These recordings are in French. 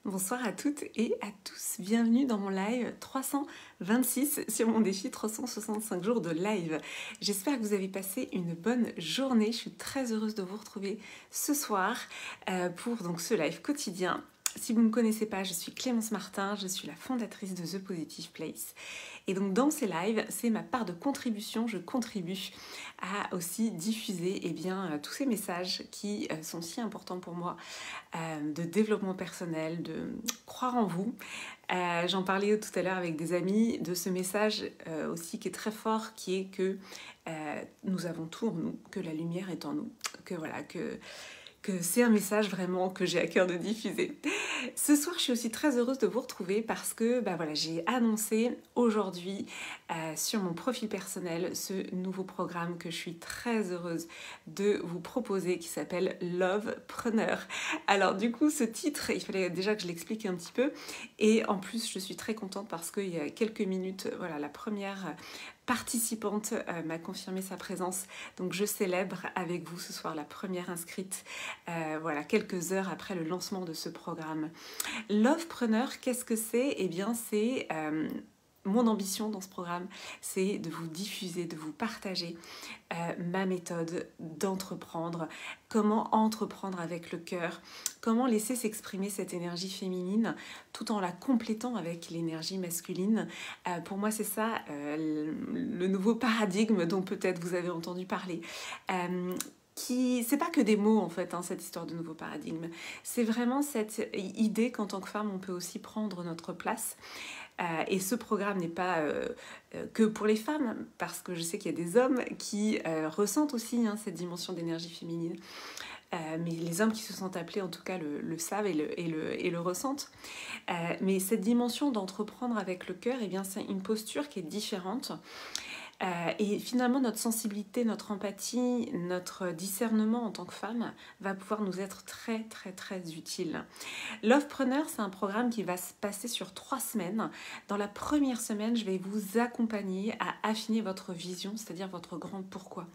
Bonsoir à toutes et à tous, bienvenue dans mon live 326 sur mon défi 365 jours de live. J'espère que vous avez passé une bonne journée, je suis très heureuse de vous retrouver ce soir pour donc ce live quotidien. Si vous ne me connaissez pas, je suis Clémence Martin, je suis la fondatrice de The Positive Place. Et donc dans ces lives, c'est ma part de contribution, je contribue à aussi diffuser tous ces messages qui sont si importants pour moi, de développement personnel, de croire en vous. J'en parlais tout à l'heure avec des amis de ce message aussi qui est très fort, qui est que nous avons tout en nous, que la lumière est en nous, que c'est un message vraiment que j'ai à cœur de diffuser. Ce soir, je suis aussi très heureuse de vous retrouver parce que j'ai annoncé aujourd'hui sur mon profil personnel ce nouveau programme que je suis très heureuse de vous proposer qui s'appelle Lovepreneur. Alors du coup, ce titre, il fallait déjà que je l'explique un petit peu et en plus, je suis très contente parce qu'il y a quelques minutes, la première participante m'a confirmé sa présence, donc je célèbre avec vous ce soir la première inscrite, quelques heures après le lancement de ce programme. Lovepreneur, qu'est-ce que c'est ? Eh bien, c'est mon ambition dans ce programme, c'est de vous diffuser, de vous partager ma méthode d'entreprendre, comment entreprendre avec le cœur, comment laisser s'exprimer cette énergie féminine tout en la complétant avec l'énergie masculine. Pour moi, c'est ça le nouveau paradigme dont peut-être vous avez entendu parler. C'est pas que des mots en fait, cette histoire de nouveau paradigme. C'est vraiment cette idée qu'en tant que femme, on peut aussi prendre notre place. Et ce programme n'est pas que pour les femmes, parce que je sais qu'il y a des hommes qui ressentent aussi cette dimension d'énergie féminine. Mais les hommes qui se sont appelés, en tout cas, le savent et le ressentent. Mais cette dimension d'entreprendre avec le cœur, c'est une posture qui est différente. Et finalement, notre sensibilité, notre empathie, notre discernement en tant que femme va pouvoir nous être très, très, très utile. Lovepreneur, c'est un programme qui va se passer sur 3 semaines. Dans la première semaine, je vais vous accompagner à affiner votre vision, c'est-à-dire votre grand pourquoi.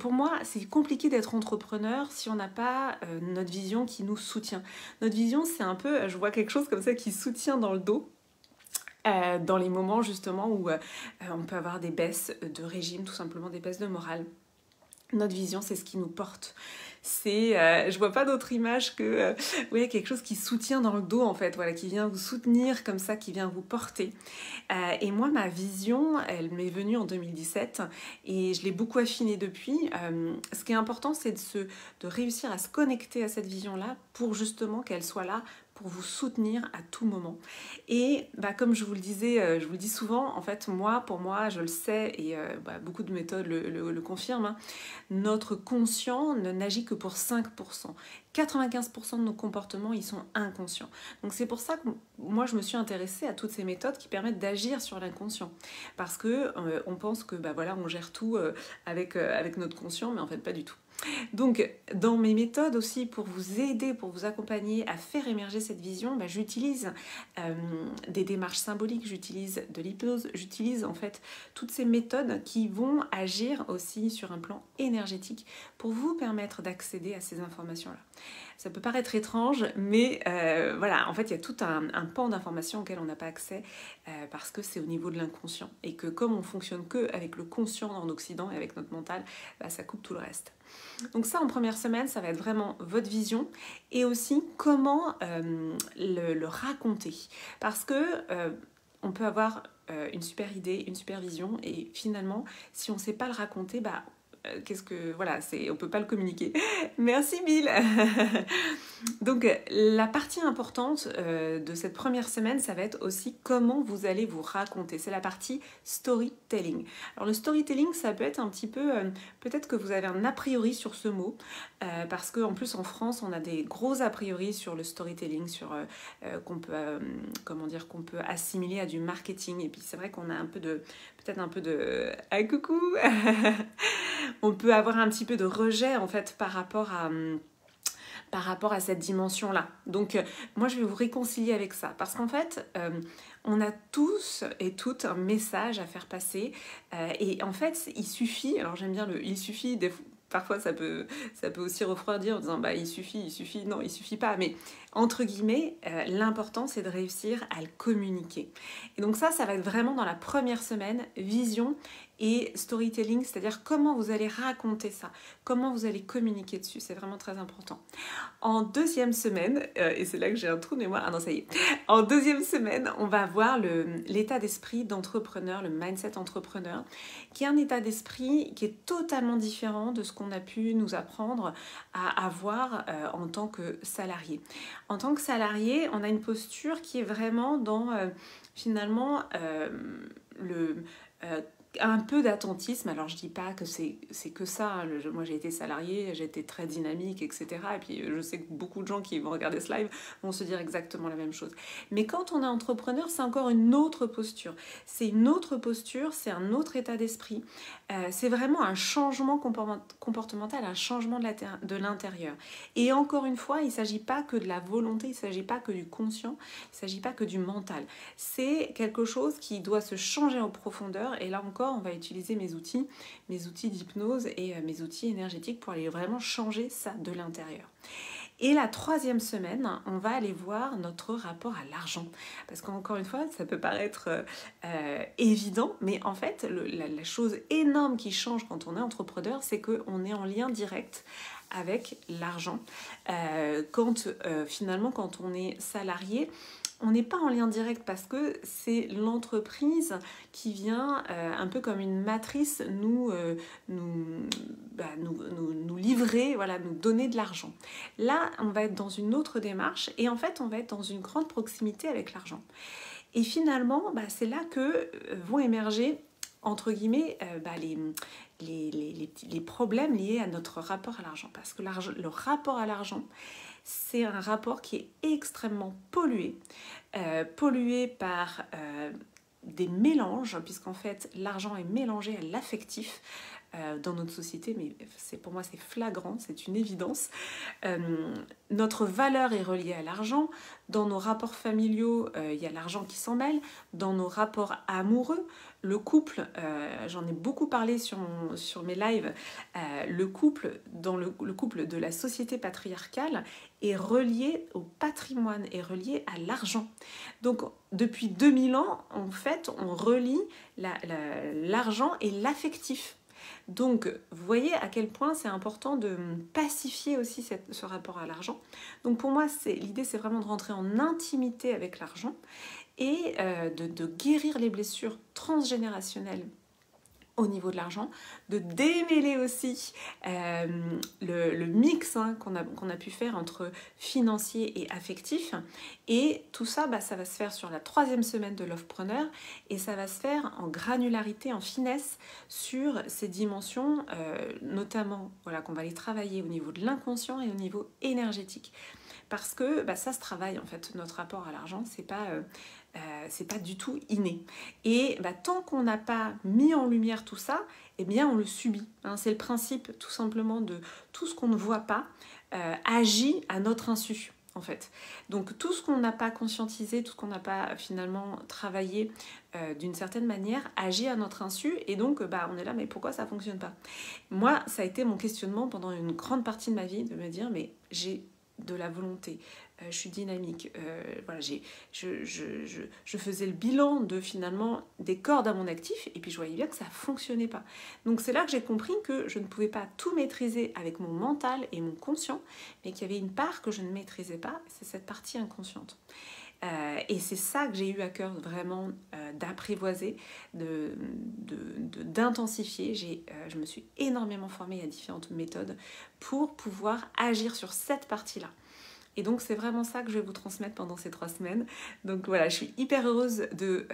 Pour moi, c'est compliqué d'être entrepreneur si on n'a pas notre vision qui nous soutient. Notre vision, c'est un peu, je vois quelque chose comme ça qui soutient dans le dos. Dans les moments justement où on peut avoir des baisses de régime, tout simplement des baisses de morale. Notre vision, c'est ce qui nous porte. Je vois pas d'autre image que quelque chose qui soutient dans le dos en fait, qui vient vous soutenir comme ça, qui vient vous porter. Et moi, ma vision, elle m'est venue en 2017 et je l'ai beaucoup affinée depuis. Ce qui est important, c'est de réussir à se connecter à cette vision-là pour justement qu'elle soit là pour vous soutenir à tout moment. Et comme je vous le disais, je vous le dis souvent, en fait, pour moi, je le sais, et beaucoup de méthodes le confirment, notre conscient ne n'agit que pour 5%. 95% de nos comportements, ils sont inconscients. Donc c'est pour ça que moi, je me suis intéressée à toutes ces méthodes qui permettent d'agir sur l'inconscient. Parce que on pense que on gère tout avec notre conscient, mais en fait, pas du tout. Donc, dans mes méthodes aussi, pour vous aider, pour vous accompagner à faire émerger cette vision, j'utilise des démarches symboliques, j'utilise de l'hypnose, j'utilise en fait toutes ces méthodes qui vont agir aussi sur un plan énergétique pour vous permettre d'accéder à ces informations-là. Ça peut paraître étrange, mais en fait, il y a tout un pan d'informations auquel on n'a pas accès parce que c'est au niveau de l'inconscient et que comme on fonctionne que avec le conscient en Occident et avec notre mental, ça coupe tout le reste. Donc ça, en première semaine, ça va être vraiment votre vision et aussi comment le raconter. Parce que on peut avoir une super idée, une super vision et finalement, si on ne sait pas le raconter, on peut pas le communiquer. Merci Bill. Donc la partie importante de cette première semaine, ça va être aussi comment vous allez vous raconter. C'est la partie storytelling. Alors le storytelling, ça peut être un petit peu, peut-être que vous avez un a priori sur ce mot, parce qu'en plus en France, on a des gros a priori sur le storytelling, sur qu'on peut assimiler à du marketing. Et puis c'est vrai qu'on a peut-être un peu de ah coucou. On peut avoir un petit peu de rejet en fait par rapport à cette dimension-là. Donc, moi, je vais vous réconcilier avec ça. Parce qu'en fait, on a tous et toutes un message à faire passer. Et en fait, il suffit, alors j'aime bien il suffit parfois ça peut aussi refroidir en disant bah il suffit, non il suffit pas, mais entre guillemets l'important c'est de réussir à le communiquer. Et donc ça va être vraiment dans la première semaine, vision et storytelling, c'est-à-dire comment vous allez raconter ça, comment vous allez communiquer dessus, c'est vraiment très important. En deuxième semaine, et c'est là que j'ai un trou de mémoire, ah non ça y est, en deuxième semaine on va voir l'état d'esprit d'entrepreneur, le mindset entrepreneur, qui est un état d'esprit qui est totalement différent de ce qu'on a pu nous apprendre à avoir en tant que salarié. En tant que salarié, on a une posture qui est vraiment dans finalement un peu d'attentisme. Alors je dis pas que c'est que ça, hein. Moi j'ai été salariée, j'ai été très dynamique, etc. Et puis je sais que beaucoup de gens qui vont regarder ce live vont se dire exactement la même chose. Mais quand on est entrepreneur, c'est encore une autre posture. C'est une autre posture, c'est un autre état d'esprit. C'est vraiment un changement comportemental, un changement de l'intérieur. Et encore une fois, il ne s'agit pas que de la volonté, il ne s'agit pas que du conscient, il ne s'agit pas que du mental. C'est quelque chose qui doit se changer en profondeur. Et là encore, on va utiliser mes outils d'hypnose et mes outils énergétiques pour aller vraiment changer ça de l'intérieur. Et la troisième semaine, on va aller voir notre rapport à l'argent. Parce qu'encore une fois, ça peut paraître évident, mais en fait, la chose énorme qui change quand on est entrepreneur, c'est qu'on est en lien direct avec l'argent. Finalement, quand on est salarié, on n'est pas en lien direct parce que c'est l'entreprise qui vient un peu comme une matrice nous livrer, voilà, nous donner de l'argent. Là, on va être dans une autre démarche et en fait, on va être dans une grande proximité avec l'argent. Et finalement, c'est là que vont émerger, entre guillemets, les problèmes liés à notre rapport à l'argent. Parce que le rapport à l'argent, c'est un rapport qui est extrêmement pollué par des mélanges, puisqu'en fait l'argent est mélangé à l'affectif dans notre société, mais pour moi c'est flagrant, c'est une évidence. Notre valeur est reliée à l'argent, dans nos rapports familiaux, il y a l'argent qui s'en mêle, dans nos rapports amoureux, le couple, j'en ai beaucoup parlé sur mes lives, le couple de la société patriarcale est relié au patrimoine, est relié à l'argent. Donc depuis 2000 ans, en fait, on relie l'argent et l'affectif. Donc, vous voyez à quel point c'est important de pacifier aussi ce rapport à l'argent. Donc pour moi, l'idée c'est vraiment de rentrer en intimité avec l'argent et de guérir les blessures transgénérationnelles au niveau de l'argent, de démêler aussi le mix qu'on a pu faire entre financier et affectif. Et tout ça, ça va se faire sur la troisième semaine de Lovepreneur et ça va se faire en granularité, en finesse sur ces dimensions, notamment qu'on va aller travailler au niveau de l'inconscient et au niveau énergétique. Parce que ça se travaille en fait, notre rapport à l'argent, c'est pas du tout inné. Et tant qu'on n'a pas mis en lumière tout ça, eh bien on le subit. C'est le principe tout simplement de tout ce qu'on ne voit pas agit à notre insu. En fait. Donc tout ce qu'on n'a pas conscientisé, tout ce qu'on n'a pas finalement travaillé d'une certaine manière agit à notre insu et donc on est là mais pourquoi ça ne fonctionne pas? Moi ça a été mon questionnement pendant une grande partie de ma vie de me dire mais j'ai de la volonté, je suis dynamique, voilà, je faisais le bilan de finalement des cordes à mon actif et puis je voyais bien que ça ne fonctionnait pas. Donc c'est là que j'ai compris que je ne pouvais pas tout maîtriser avec mon mental et mon conscient, mais qu'il y avait une part que je ne maîtrisais pas, c'est cette partie inconsciente. Et c'est ça que j'ai eu à cœur vraiment d'apprivoiser, d'intensifier. Je me suis énormément formée à différentes méthodes pour pouvoir agir sur cette partie-là. Et donc c'est vraiment ça que je vais vous transmettre pendant ces 3 semaines. Donc voilà, je suis hyper heureuse de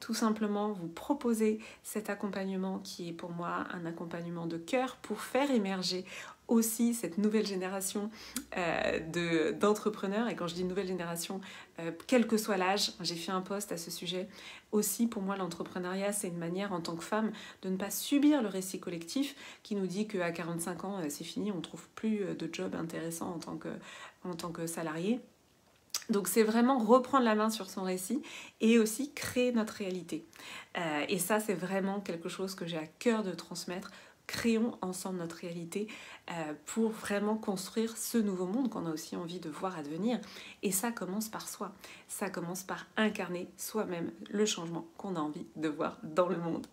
tout simplement vous proposer cet accompagnement qui est pour moi un accompagnement de cœur pour faire émerger aussi cette nouvelle génération d'entrepreneurs. Et quand je dis nouvelle génération, quel que soit l'âge, j'ai fait un post à ce sujet. Aussi, pour moi, l'entrepreneuriat, c'est une manière en tant que femme de ne pas subir le récit collectif qui nous dit qu'à 45 ans, c'est fini, on ne trouve plus de job intéressant en tant que salarié. Donc c'est vraiment reprendre la main sur son récit et aussi créer notre réalité. Et ça, c'est vraiment quelque chose que j'ai à cœur de transmettre créons ensemble notre réalité pour vraiment construire ce nouveau monde qu'on a aussi envie de voir advenir. Et ça commence par soi. Ça commence par incarner soi-même le changement qu'on a envie de voir dans le monde.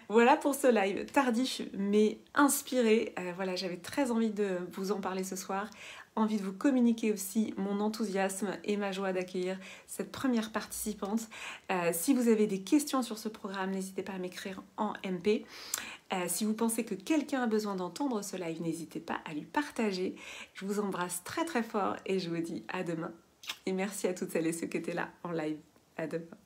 Voilà pour ce live tardif mais inspiré. Voilà, j'avais très envie de vous en parler ce soir. Envie de vous communiquer aussi mon enthousiasme et ma joie d'accueillir cette première participante. Si vous avez des questions sur ce programme, n'hésitez pas à m'écrire en MP. Si vous pensez que quelqu'un a besoin d'entendre ce live, n'hésitez pas à lui partager. Je vous embrasse très très fort et je vous dis à demain. Et merci à toutes celles et ceux qui étaient là en live. À demain.